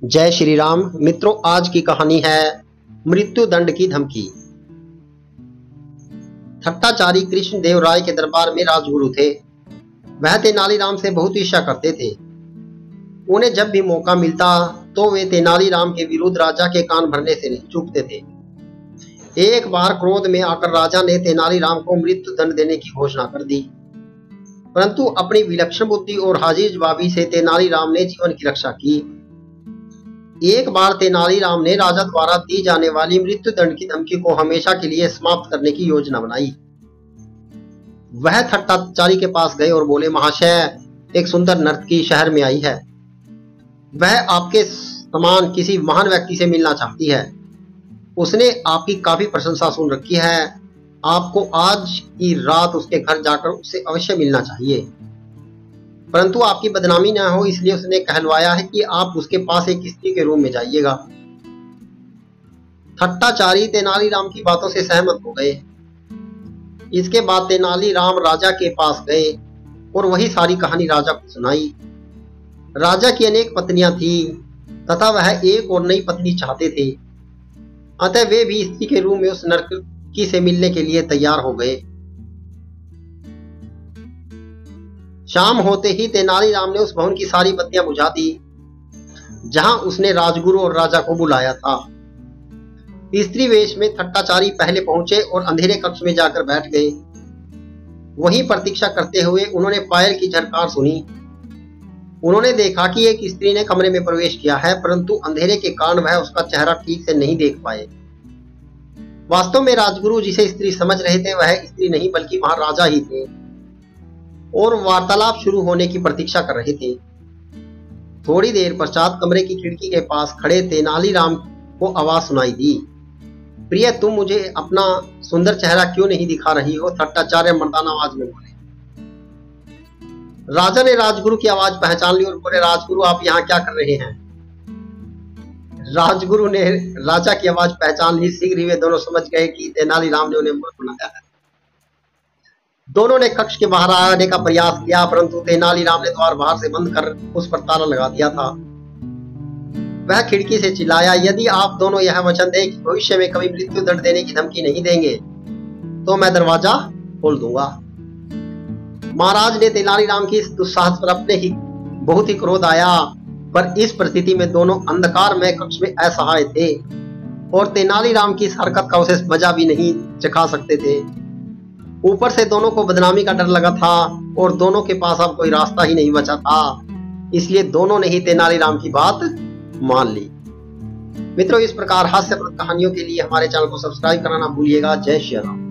जय श्री राम। मित्रों, आज की कहानी है मृत्यु दंड की धमकी। थट्टाचारी कृष्ण देव राय के दरबार में राजगुरु थे। वह तेनालीराम से बहुत ईर्ष्या करते थे। उन्हें जब भी मौका मिलता तो वे तेनालीराम के विरुद्ध राजा के कान भरने से नहीं चूकते थे। एक बार क्रोध में आकर राजा ने तेनालीराम को मृत्यु दंड देने की घोषणा कर दी, परंतु अपनी विलक्षण बुद्धि और हाजिर जवाबी से तेनालीराम ने जीवन की रक्षा की। एक बार तेनालीराम ने राजा द्वारा दी जाने वाली मृत्यु दंड की धमकी को हमेशा के लिए समाप्त करने की योजना बनाई। वह थट्टाचारी के पास गए और बोले, महाशय, एक सुंदर नर्तकी शहर में आई है। वह आपके समान किसी महान व्यक्ति से मिलना चाहती है। उसने आपकी काफी प्रशंसा सुन रखी है। आपको आज की रात उसके घर जाकर उससे अवश्य मिलना चाहिए, परंतु आपकी बदनामी न हो इसलिए उसने कहलवाया है कि आप उसके पास एक स्त्री के रूम में जाइएगा। थट्टाचारी तेनालीराम की बातों से सहमत हो गए। इसके बाद तेनालीराम राजा के पास गए और वही सारी कहानी राजा को सुनाई। राजा की अनेक पत्नियां थीं तथा वह एक और नई पत्नी चाहते थे, अतः वे भी स्त्री के रूम में उस नर्तकी से मिलने के लिए तैयार हो गए। शाम होते ही तेनालीराम ने उस भवन की सारी बत्तियां बुझा दी जहां उसने राजगुरु और राजा को बुलाया था। स्त्री वेश में थट्टाचारी पहले पहुंचे और अंधेरे कक्ष में जाकर बैठ गए। वहीं प्रतीक्षा करते हुए उन्होंने पायल की झनकार सुनी। उन्होंने देखा कि एक स्त्री ने कमरे में प्रवेश किया है, परंतु अंधेरे के कारण वह उसका चेहरा ठीक से नहीं देख पाए। वास्तव में राजगुरु जिसे स्त्री समझ रहे थे वह स्त्री नहीं बल्कि महाराजा ही थे और वार्तालाप शुरू होने की प्रतीक्षा कर रहे थे। थोड़ी देर पश्चात कमरे की खिड़की के पास खड़े तेनालीराम को आवाज सुनाई दी, प्रिय, तुम मुझे अपना सुंदर चेहरा क्यों नहीं दिखा रही हो? थट्टाचार्य मर्दाना आवाज में बोले। राजा ने राजगुरु की आवाज पहचान ली और बोले, राजगुरु, आप यहाँ क्या कर रहे हैं? राजगुरु ने राजा की आवाज पहचान ली। शीघ्र ही वे दोनों समझ गए कि तेनालीराम ने उन्हें मूर्ख बनाया है। दोनों ने कक्ष के बाहर आने का प्रयास किया, परंतु तेनालीराम ने द्वार बाहर से बंद कर उस पर ताला लगा दिया था। वह खिड़की से चिल्लाया, यदि आप दोनों यह वचन दें कि भविष्य में कभी मृत्यु दंड देने की धमकी नहीं देंगे तो मैं दरवाजा खोल दूंगा। महाराज ने तेनालीराम की इस दुस्साहस पर अपने ही बहुत ही क्रोध आया, पर इस परिस्थिति में दोनों अंधकार में कक्ष में असहाय थे और तेनालीराम की इस हरकत का उसे मजा भी नहीं चखा सकते थे। ऊपर से दोनों को बदनामी का डर लगा था और दोनों के पास अब कोई रास्ता ही नहीं बचा था, इसलिए दोनों ने ही तेनालीराम की बात मान ली। मित्रों, इस प्रकार हास्यप्रद कहानियों के लिए हमारे चैनल को सब्सक्राइब करना ना भूलिएगा। जय श्री राम।